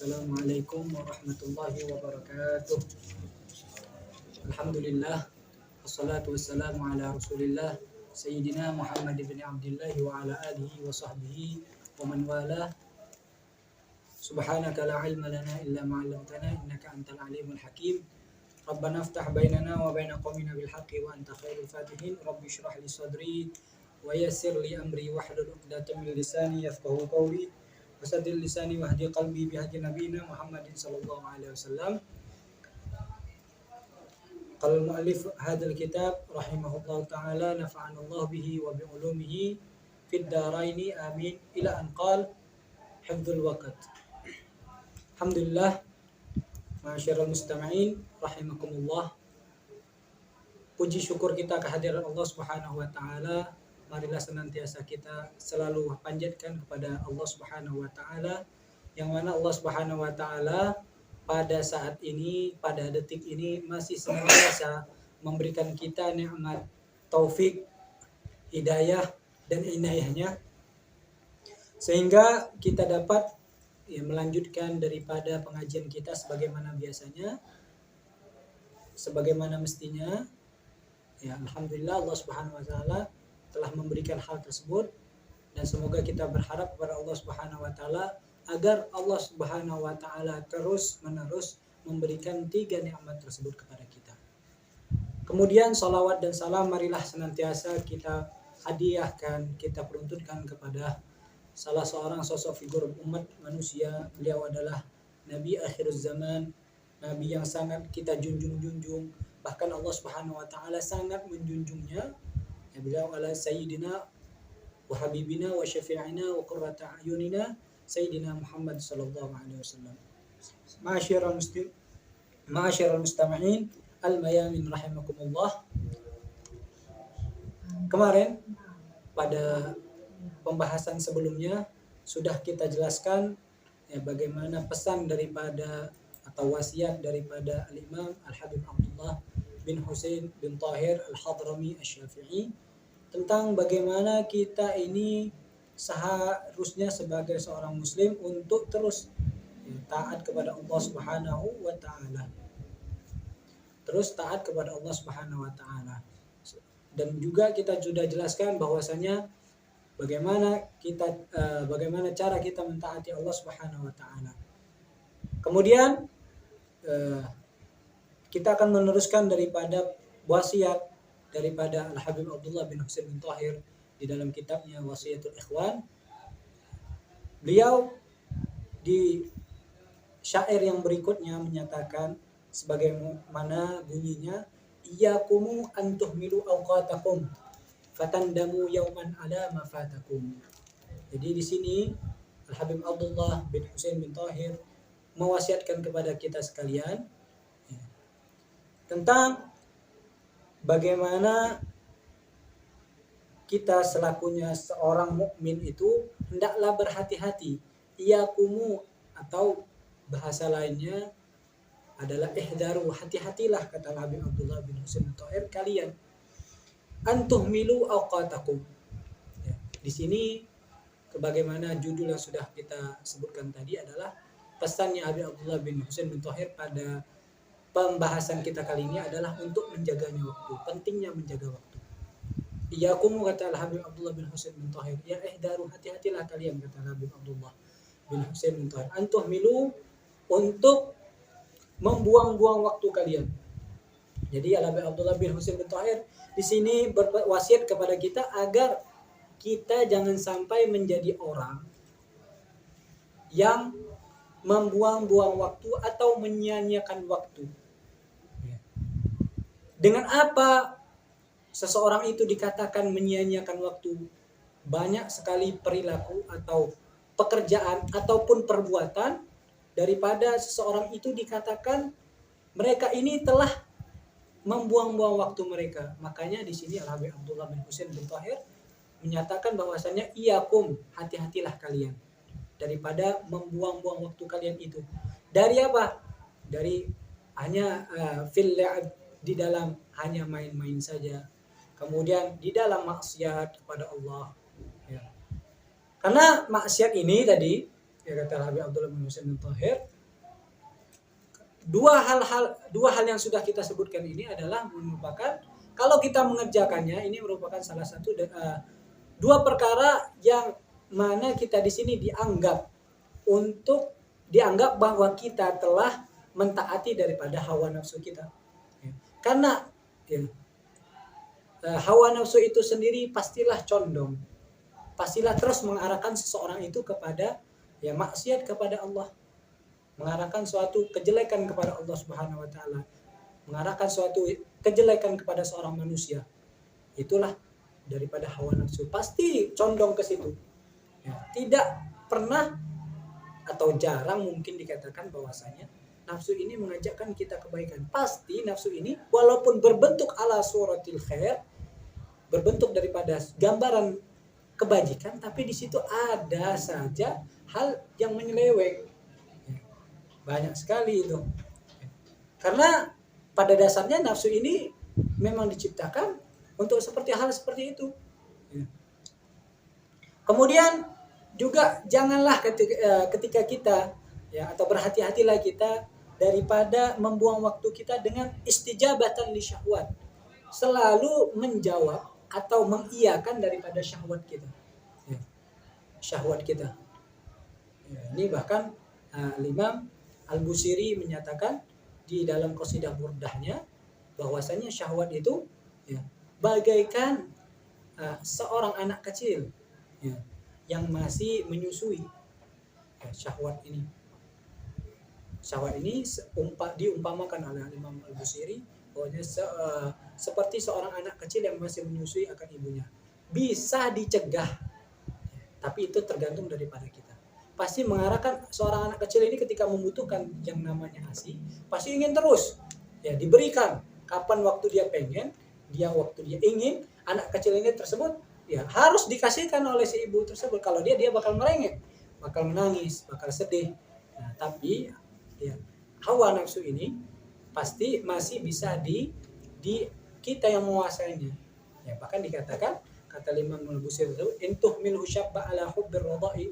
Assalamualaikum warahmatullahi wabarakatuh. Alhamdulillah, wassalatu wassalamu ala rasulillah Sayyidina Muhammad ibn Abdullah wa ala alihi wa sahbihi wa man wala. Subhanaka la ilma lana illa ma 'allamtana innaka antal alimul hakim. Rabbana aftah bainana wa baina qaumina bil haqqi wa anta khairul fatihin. Rabbi shrah li sadri wa yassir li amri wahlul 'uqdatam min lisani yafqahu qawli. Wasadil lisani wahdi qalbi bihadi nabiyina Muhammadin sallallahu alaihi wasallam. Qala al-mu'allif hadzal kitab rahimahullah ta'ala nafa'ana Allah bihi wa bi ulumihi fid dharain amin ila an qala hifdzul waqt. Alhamdulillah, ma'asyiral mustami'in rahimakumullah. Puji syukur kita kehadiran Allah Subhanahu wa taala. Marilah senantiasa kita selalu panjatkan kepada Allah Subhanahu wa taala, yang mana Allah Subhanahu wa taala pada saat ini, pada detik ini masih senantiasa memberikan kita nikmat taufik, hidayah dan inayahnya, sehingga kita dapat melanjutkan daripada pengajian kita sebagaimana biasanya, sebagaimana mestinya. Alhamdulillah, Allah Subhanahu wa taala telah memberikan hal tersebut, dan semoga kita berharap kepada Allah Subhanahu wa taala agar Allah Subhanahu wa taala terus-menerus memberikan 3 nikmat tersebut kepada kita. Kemudian salawat dan salam marilah senantiasa kita hadiahkan, kita peruntukkan kepada salah seorang sosok figur umat manusia. Beliau adalah Nabi akhir zaman, Nabi yang sangat kita junjung-junjung, bahkan Allah Subhanahu wa taala sangat menjunjungnya. Beliau adalah Sayyidina wa Habibina wa Syafi'ina wa Qurrata Ayunina Sayyidina Muhammad sallallahu alaihi wasallam. Ma'asyiral mustami'in al-mayamin rahimakumullah. Kemarin pada pembahasan sebelumnya sudah kita jelaskan bagaimana pesan daripada atau wasiat daripada Al-Imam Al-Habib Abdullah bin Husain bin Tahir Al-Hadrami Asy-Syafi'i tentang bagaimana kita ini seharusnya sebagai seorang muslim untuk terus taat kepada Allah Subhanahu wa taala. Terus taat kepada Allah Subhanahu wa taala. Dan juga kita sudah jelaskan bahwasanya bagaimana cara kita mentaati Allah Subhanahu wa taala. Kemudian kita akan meneruskan daripada wasiat daripada Al-Habib Abdullah bin Husain bin Tahir di dalam kitabnya Wasiyatul Ikhwan. Beliau di syair yang berikutnya menyatakan sebagaimana bunyinya, iyyakum an tuhmilu awqatakum fatandamu yauman ala ma fatakum. Jadi di sini Al-Habib Abdullah bin Husain bin Tahir mewasiatkan kepada kita sekalian tentang bagaimana kita selakunya seorang mukmin itu hendaklah berhati-hati. Iyakumu atau bahasa lainnya adalah ihdaru, hati-hatilah kata Habib Abdullah bin Husain bin Tahir, kalian antuhmilu awqatakum. Di sini sebagaimana judul yang sudah kita sebutkan tadi adalah pesannya Habib Abdullah bin Husain bin Tahir pada pembahasan kita kali ini adalah untuk menjaganya waktu, pentingnya menjaga waktu. Iyakum kata Habib Abdullah bin Husain bin Tahir, ya ihdaru, hati-hatilah kalian kata Habib Abdullah bin Husain bin Tahir, antuh milu, untuk membuang-buang waktu kalian. Jadi Habib Abdullah bin Husain bin Tahir di sini berwasiat kepada kita agar kita jangan sampai menjadi orang yang membuang-buang waktu atau menyia-nyiakan waktu. Dengan apa seseorang itu dikatakan menyia-nyiakan waktu? Banyak sekali perilaku atau pekerjaan ataupun perbuatan daripada seseorang itu dikatakan mereka ini telah membuang-buang waktu mereka. Makanya di sini Habib Abdullah bin Husain bin Tahir menyatakan bahwasanya iyakum, hati-hatilah kalian daripada membuang-buang waktu kalian itu. Dari apa? Dari hanya fil la'ab, di dalam hanya main-main saja. Kemudian di dalam maksiat kepada Allah. Karena maksiat ini tadi Ya kata Habib Abdullah bin Husain bin Tahir, dua hal yang sudah kita sebutkan ini adalah merupakan, kalau kita mengerjakannya, ini merupakan salah satu dua perkara yang mana kita di sini dianggap bahwa kita telah mentaati daripada hawa nafsu kita. Karena hawa nafsu itu sendiri pastilah condong, pastilah terus mengarahkan seseorang itu kepada maksiat kepada Allah, mengarahkan suatu kejelekan kepada Allah Subhanahu wa taala, mengarahkan suatu kejelekan kepada seorang manusia. Itulah daripada hawa nafsu, pasti condong ke situ. Tidak pernah atau jarang mungkin dikatakan bahwasanya nafsu ini mengajakkan kita kebaikan. Pasti nafsu ini walaupun berbentuk ala suratil khair, berbentuk daripada gambaran kebajikan, tapi di situ ada saja hal yang menyeleweng. Banyak sekali itu. Karena pada dasarnya nafsu ini memang diciptakan untuk hal seperti itu. Kemudian juga janganlah ketika kita atau berhati-hatilah kita daripada membuang waktu kita dengan istijabatan li syahwat, selalu menjawab atau mengiyakan daripada syahwat kita. Syahwat kita. Ini bahkan Imam Al-Busiri menyatakan di dalam qasidah burdahnya bahwasanya syahwat itu bagaikan seorang anak kecil yang masih menyusui. Syahwat ini diumpamakan oleh Imam Al-Busiri bahwasanya seperti seorang anak kecil yang masih menyusui akan ibunya. Bisa dicegah, tapi itu tergantung daripada kita. Pasti mengarahkan seorang anak kecil ini ketika membutuhkan yang namanya ASI, pasti ingin terus diberikan kapan waktu dia pengen, waktu dia ingin. Anak kecil ini tersebut harus dikasihkan oleh si ibu tersebut. Kalau dia bakal merengek, bakal menangis, bakal sedih. Nah, tapi hawa nafsu ini pasti masih bisa di kita yang menguasainya. Bahkan dikatakan, kata Imam Al-Busiri itu, intuh minhu syabba ala hubbir radai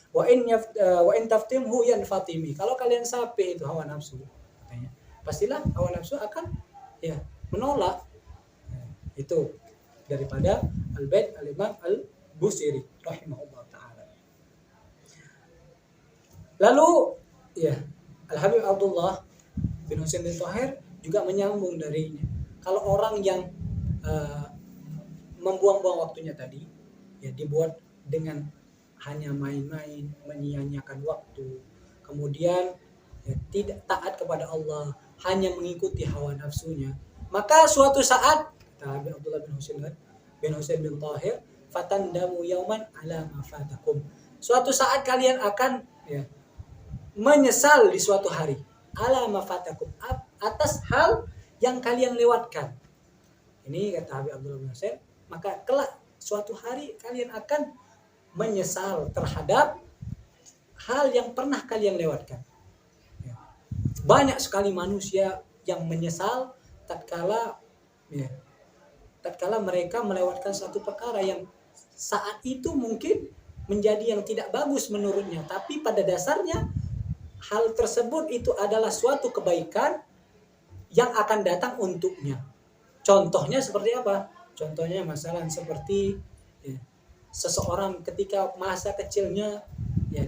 wa in taftimhu yanfatimi. Kalau kalian sapi itu hawa nafsu, katanya, pastilah hawa nafsu akan menolak. Itu daripada Al-Bait Al-Imam Al-Busiri rahimahullah taala. Lalu Al-Habib Abdullah bin Husain bin Tahir juga menyambung darinya. Kalau orang yang membuang-buang waktunya tadi, dibuat dengan hanya main-main, menyia-nyiakan waktu, kemudian tidak taat kepada Allah, hanya mengikuti hawa nafsunya, maka suatu saat, kata Habib Abdullah bin Husain bin Tahir, fatandamu yauman ala ma fatakum. Suatu saat kalian akan menyesal di suatu hari, ala ma fatakum, atas hal yang kalian lewatkan. Ini kata Habib Abdullah bin Husain, maka kelak suatu hari kalian akan menyesal terhadap hal yang pernah kalian lewatkan. Banyak sekali manusia yang menyesal tatkala mereka melewatkan satu perkara yang saat itu mungkin menjadi yang tidak bagus menurutnya, tapi pada dasarnya hal tersebut itu adalah suatu kebaikan yang akan datang untuknya. Contohnya seperti apa? Contohnya masalah seperti seseorang ketika masa kecilnya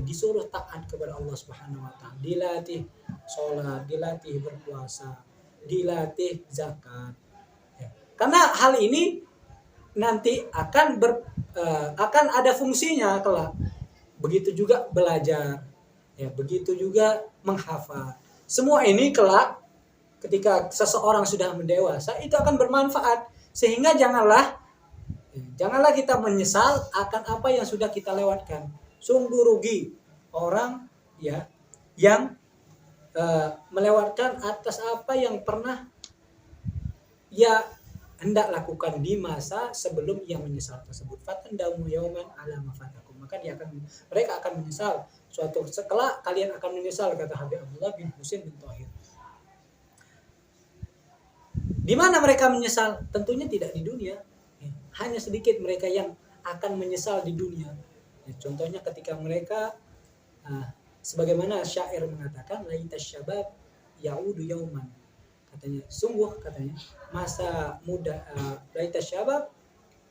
disuruh taat kepada Allah Subhanahu wa taala, dilatih sholat, dilatih berpuasa, dilatih zakat. Karena hal ini nanti akan ada fungsinya kelak. Begitu juga belajar, begitu juga menghafal. Semua ini kelak ketika seseorang sudah mendewasa itu akan bermanfaat, sehingga janganlah kita menyesal akan apa yang sudah kita lewatkan. Sungguh rugi orang yang melewatkan atas apa yang pernah hendak lakukan di masa sebelum ia menyesal tersebut. Fatandamu yauman ala ma fatakum. Maka mereka akan menyesal suatu kelak, kalian akan menyesal, kata Habib Abdullah bin Husain bin Tahir. Di mana mereka menyesal? Tentunya tidak di dunia. Hanya sedikit mereka yang akan menyesal di dunia. Contohnya ketika mereka sebagaimana syair mengatakan laitas syabab yaudu yauman, katanya sungguh katanya masa muda laitas syabab,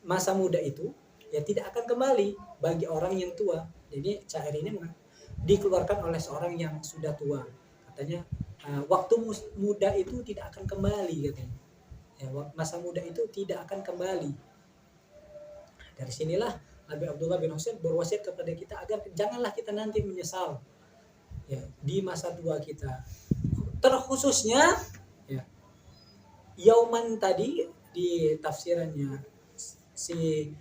masa muda itu ya tidak akan kembali bagi orang yang tua. Jadi syair ini dikeluarkan oleh seorang yang sudah tua, katanya waktu muda itu tidak akan kembali katanya ya, masa muda itu tidak akan kembali. Dari sinilah Habib Abdullah bin Husain berwasiat kepada kita agar janganlah kita nanti menyesal ya di masa tua kita, terkhususnya ya yauman tadi di tafsirannya si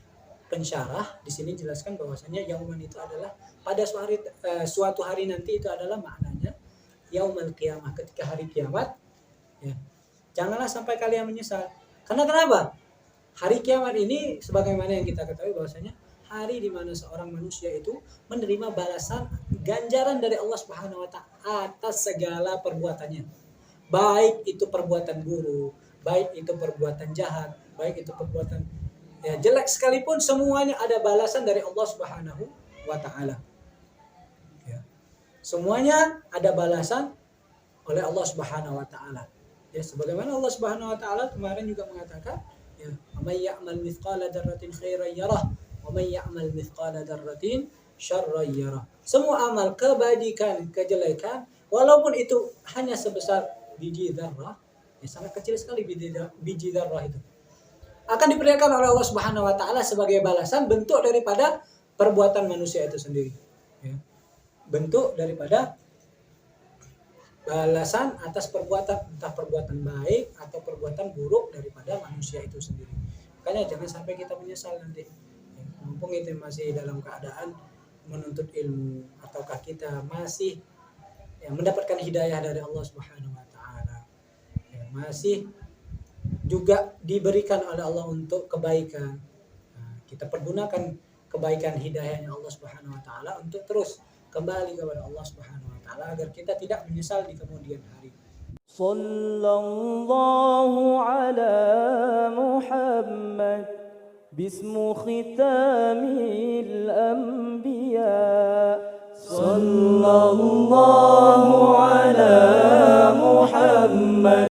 pensyarah di sini jelaskan bahwasanya yauman itu adalah pada suatu hari nanti, itu adalah maknanya yaumul qiyamah, ketika hari kiamat ya. Janganlah sampai kalian menyesal. Karena kenapa? Hari kiamat ini sebagaimana yang kita ketahui bahwasanya hari di mana seorang manusia itu menerima balasan ganjaran dari Allah Subhanahu wa taala atas segala perbuatannya. Baik itu perbuatan buruk, baik itu perbuatan jahat, baik itu perbuatan ya jelek sekalipun, semuanya ada balasan dari Allah Subhanahu wa taala. Ya. Semuanya ada balasan oleh Allah Subhanahu wa taala. Ya, sebagaimana Allah Subhanahu wa taala kemarin juga mengatakan, ya, "May ya'mal mithqala dzarratin khairan yarah, wa may ya'mal mithqala dzarratin syarran yarah." Semua amal kebajikan, kejelekan, walaupun itu hanya sebesar biji dzarrah, ya sangat kecil sekali biji dzarrah itu, akan diperlihatkan oleh Allah Subhanahu wa taala sebagai balasan bentuk daripada perbuatan manusia itu sendiri. Ya. Bentuk daripada balasan atas perbuatan, entah perbuatan baik atau perbuatan buruk daripada manusia itu sendiri. Makanya jangan sampai kita menyesal nanti. Ya, mumpung kita masih dalam keadaan menuntut ilmu, ataukah kita masih ya, mendapatkan hidayah dari Allah Subhanahu wa taala. Ya, masih juga diberikan oleh Allah untuk kebaikan. Nah, kita pergunakan kebaikan hidayahnya Allah Subhanahu wa taala untuk terus kembali kepada Allah Subhanahu wa taala agar kita tidak menyesal di kemudian hari. Sallallahu ala Muhammad bismu khitamil anbiya. Sallallahu ala Muhammad